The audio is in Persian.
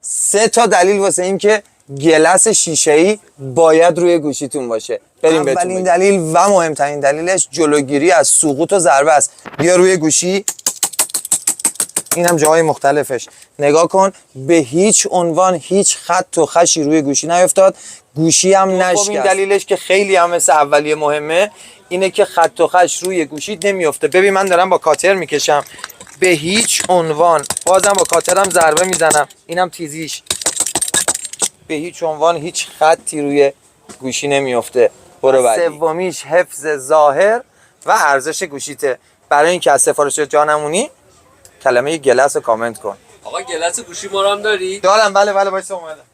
3 تا دلیل واسه این که گلس شیشه‌ای باید روی گوشیتون باشه. بریم بهتون اولین دلیل و مهمترین دلیلش جلوگیری از سقوط و ضربه است. بیا روی گوشی، اینم جاهای مختلفش نگاه کن، به هیچ عنوان هیچ خط و خشی روی گوشی نیفتاد، گوشی هم نشکست. این دلیلش که خیلی هم مثل اولیه مهمه اینه که خط و خش روی گوشی نمیفته. ببین من دارم با کاتر میکشم، به هیچ عنوان، بازم با کاترم ضربه میزنم، اینم تیزیش، به هیچ عنوان هیچ خطی روی گوشی نمیفته. برو بعدی. سومیش حفظ ظاهر و ارزش گوشیته. برای اینکه از سفارش جا نمونی کلمه گلس رو کامنت کن. آقا گلس گوشی ما رو هم داری؟ دارم، بله وایسا اومدم.